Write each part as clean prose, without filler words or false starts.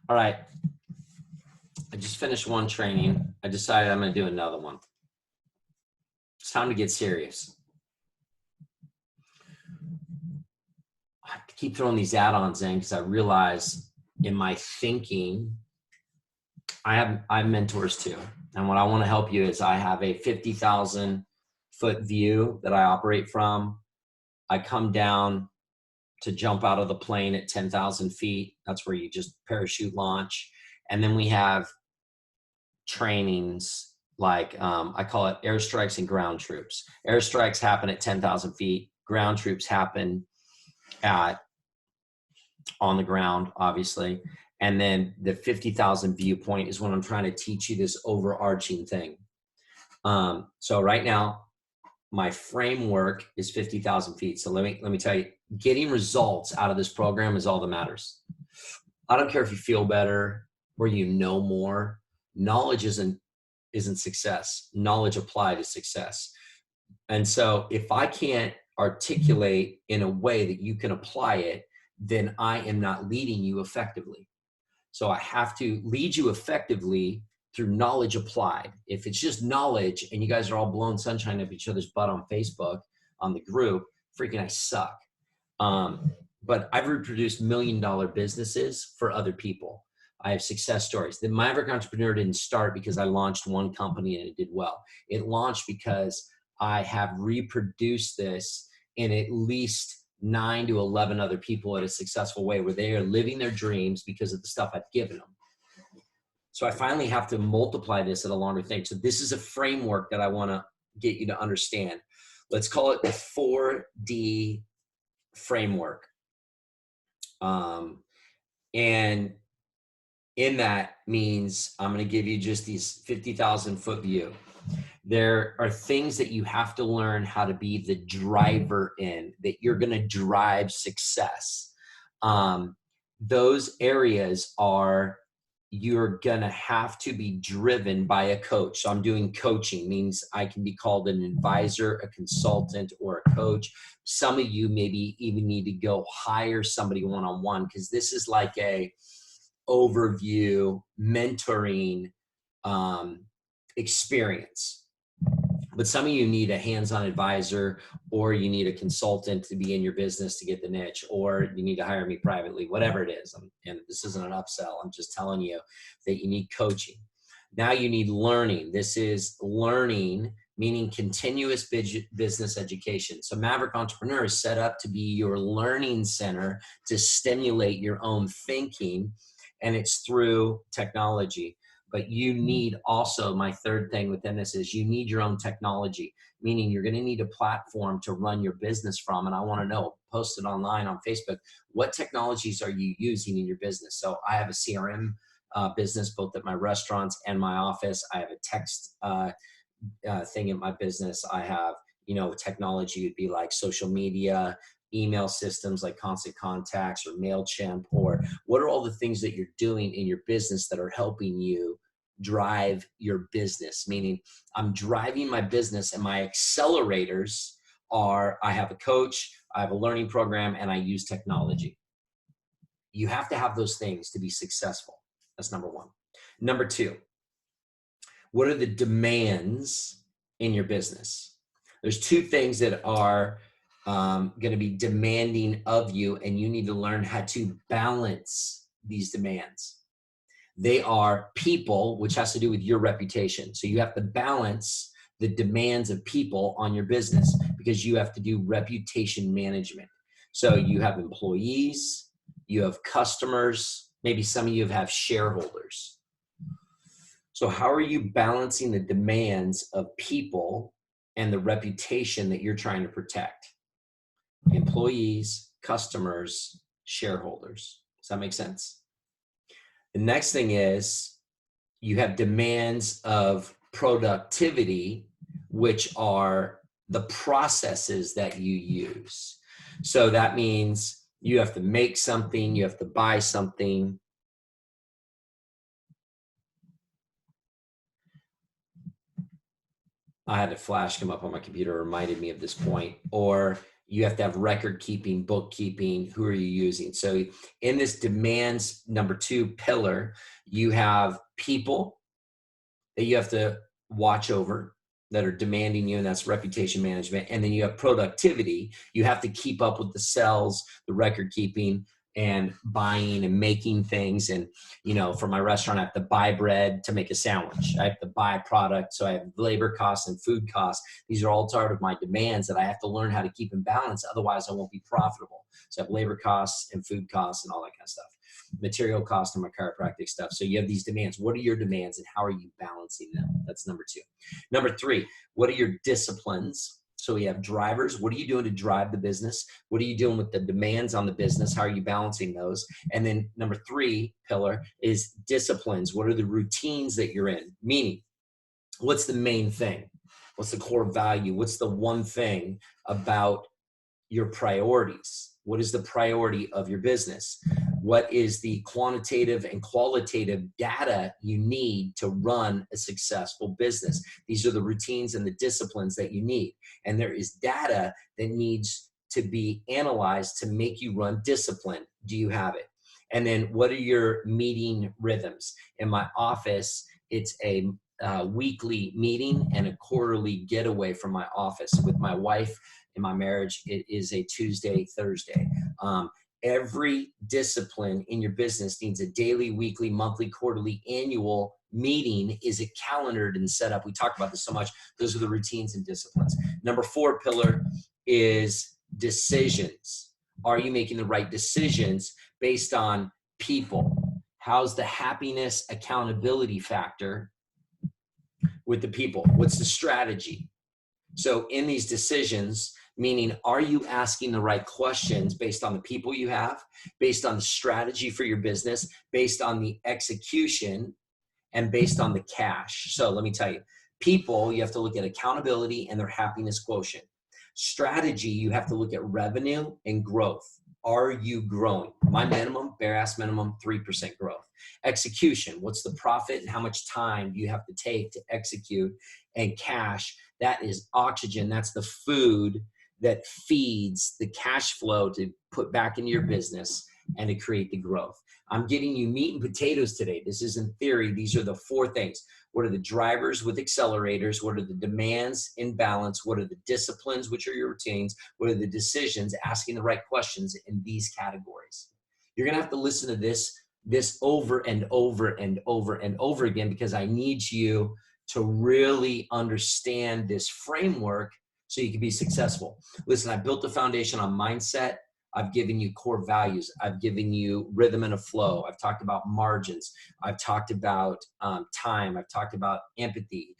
All right. I just finished one training. I decided I'm going to do another one. It's time to get serious. I keep throwing these add-ons in because I realize in my thinking, I have mentors too. And what I want to help you is I have a 50,000 foot view that I operate from. I come down to jump out of the plane at 10,000 feet. That's where you just parachute launch. And then we have trainings like I call it airstrikes and ground troops. Airstrikes happen at 10,000 feet. Ground troops happen on the ground, obviously. And then the 50,000 viewpoint is when I'm trying to teach you this overarching thing. So right now, my framework is 50,000 feet. So let me tell you, getting results out of this program is all that matters. I don't care if you feel better or you know more. Knowledge isn't success. Knowledge applied is success. And so if I can't articulate in a way that you can apply it, then I am not leading you effectively. So I have to lead you effectively through knowledge applied. If it's just knowledge and you guys are all blowing sunshine up each other's butt on Facebook, on the group, freaking I suck. But I've reproduced $1 million businesses for other people. I have success stories. The Maverick Entrepreneur didn't start because I launched one company and it did well. It launched because I have reproduced this in at least 9 to 11 other people in a successful way where they are living their dreams because of the stuff I've given them. So I finally have to multiply this at a longer thing. So this is a framework that I want to get you to understand. Let's call it the 4D framework. And in that means I'm going to give you just these 50,000 foot view. There are things that you have to learn how to be the driver in, that you're going to drive success. Those areas are, you're going to have to be driven by a coach. So I'm doing coaching, means I can be called an advisor, a consultant, or a coach. Some of you maybe even need to go hire somebody one-on-one, because this is like a overview mentoring experience. But some of you need a hands-on advisor, or you need a consultant to be in your business to get the niche, or you need to hire me privately, whatever it is. And this isn't an upsell. I'm just telling you that you need coaching. Now you need learning. This is learning, meaning continuous business education. So Maverick Entrepreneur is set up to be your learning center to stimulate your own thinking, and it's through technology. But you need also, my third thing within this is you need your own technology, meaning you're going to need a platform to run your business from. And I want to know, post it online on Facebook, what technologies are you using in your business? So I have a CRM business, both at my restaurants and my office. I have a text thing in my business. I have, technology would be like social media, email systems like Constant Contacts or MailChimp, or what are all the things that you're doing in your business that are helping you drive your business? Meaning I'm driving my business, and my accelerators are, I have a coach, I have a learning program, and I use technology. You have to have those things to be successful. That's number one. Number two, what are the demands in your business? There's two things that are going to be demanding of you, and you need to learn how to balance these demands. They are people, which has to do with your reputation. So you have to balance the demands of people on your business, because you have to do reputation management. So you have employees, you have customers, maybe some of you have shareholders. So how are you balancing the demands of people and the reputation that you're trying to protect? Employees, customers, shareholders. Does that make sense? The next thing is you have demands of productivity, which are the processes that you use. So that means you have to make something, you have to buy something. I had a flash come up on my computer, reminded me of this point. Or You have to have record keeping, bookkeeping. Who are you using? So in this demands number 2 pillar, you have people that you have to watch over that are demanding you, and that's reputation management. And then you have productivity. You have to keep up with the sales, the record keeping, and buying and making things. And, you know, for my restaurant, I have to buy bread to make a sandwich. I have to buy product. So I have labor costs and food costs. These are all part of my demands that I have to learn how to keep in balance. Otherwise I won't be profitable. So I have labor costs and food costs and all that kind of stuff. Material cost and my chiropractic stuff. So you have these demands. What are your demands and how are you balancing them? That's number 2. Number 3, what are your disciplines? So we have drivers. What are you doing to drive the business? What are you doing with the demands on the business? How are you balancing those? And then number 3 pillar is disciplines. What are the routines that you're in? Meaning, what's the main thing? What's the core value? What's the one thing about your priorities? What is the priority of your business? What is the quantitative and qualitative data you need to run a successful business? These are the routines and the disciplines that you need. And there is data that needs to be analyzed to make you run discipline. Do you have it? And then what are your meeting rhythms? In my office, it's a weekly meeting and a quarterly getaway from my office. With my wife in my marriage, it is a Tuesday, Thursday. Every discipline in your business needs a daily, weekly, monthly, quarterly, annual meeting. Is it calendared and set up? We talk about this so much. Those are the routines and disciplines. Number 4 pillar is decisions. Are you making the right decisions based on people? How's the happiness accountability factor with the people? What's the strategy? So in these decisions, meaning, are you asking the right questions based on the people you have, based on the strategy for your business, based on the execution, and based on the cash? So let me tell you, people, you have to look at accountability and their happiness quotient. Strategy, you have to look at revenue and growth. Are you growing? My minimum, bare ass minimum, 3% growth. Execution, what's the profit and how much time do you have to take to execute? And cash, that is oxygen. That's the food that feeds the cash flow to put back into your business and to create the growth. I'm giving you meat and potatoes today. This isn't theory. These are the 4 things. What are the drivers with accelerators? What are the demands in balance? What are the disciplines, which are your routines? What are the decisions? Asking the right questions in these categories. You're going to have to listen to this over and over and over and over again, because I need you to really understand this framework so you can be successful. Listen, I built the foundation on mindset. I've given you core values. I've given you rhythm and a flow. I've talked about margins. I've talked about time. I've talked about empathy,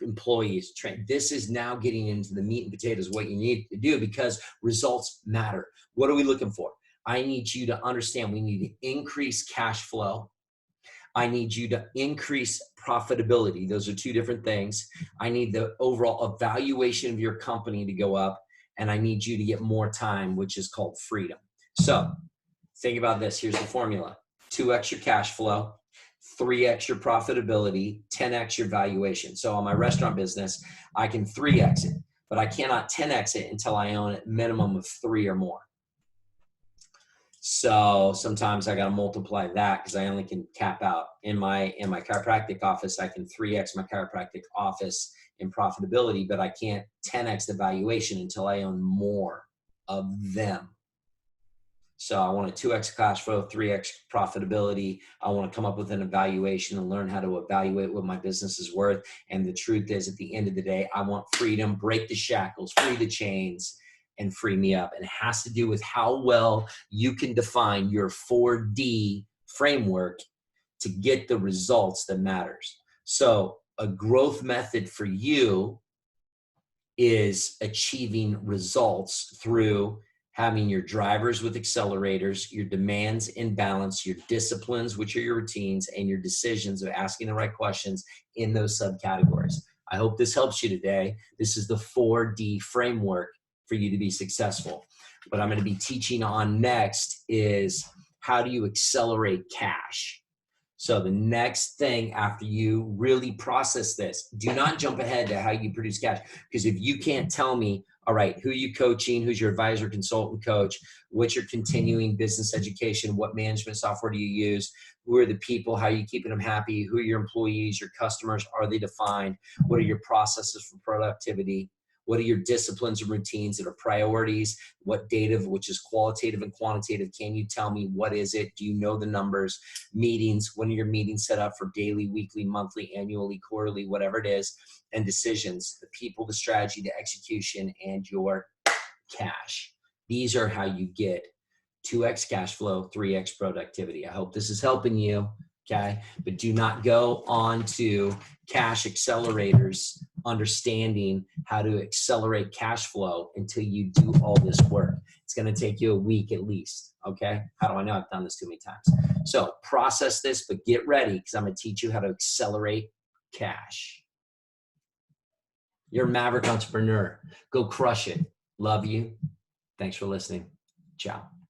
employees, train. This is now getting into the meat and potatoes, what you need to do, because results matter. What are we looking for? I need you to understand we need to increase cash flow. I need you to increase profitability. Those are 2 different things. I need the overall evaluation of your company to go up, and I need you to get more time, which is called freedom. So think about this. Here's the formula. 2x your cash flow, 3x your profitability, 10x your valuation. So on my restaurant business, I can 3x it, but I cannot 10x it until I own a minimum of 3 or more. So sometimes I got to multiply that because I only can cap out. In my chiropractic office, I can 3x my chiropractic office in profitability, but I can't 10x the valuation until I own more of them. So I want a 2x cash flow, 3x profitability. I want to come up with an evaluation and learn how to evaluate what my business is worth. And the truth is, at the end of the day, I want freedom, break the shackles, free the chains, and free me up. And it has to do with how well you can define your 4D framework to get the results that matters. So a growth method for you is achieving results through having your drivers with accelerators, your demands in balance, your disciplines, which are your routines, and your decisions of asking the right questions in those subcategories. I hope this helps you today. This is the 4D framework for you to be successful. What I'm going to be teaching on next is how do you accelerate cash? So the next thing after you really process this, do not jump ahead to how you produce cash. Because if you can't tell me All right, who are you coaching? Who's your advisor, consultant, coach? What's your continuing business education? What management software do you use? Who are the people? How are you keeping them happy? Who are your employees, your customers? Are they defined? What are your processes for productivity? What are your disciplines and routines that are priorities? What data, which is qualitative and quantitative, can you tell me? What is it? Do you know the numbers? Meetings, when are your meetings set up for daily, weekly, monthly, annually, quarterly, whatever it is? And decisions, the people, the strategy, the execution, and your cash. These are how you get 2x cash flow, 3x productivity. I hope this is helping you, okay? But do not go on to cash accelerators understanding how to accelerate cash flow until you do all this work. It's going to take you a week at least, okay? How do I know? I've done this too many times. So process this, but get ready because I'm going to teach you how to accelerate cash. You're a maverick entrepreneur. Go crush it. Love you. Thanks for listening. Ciao.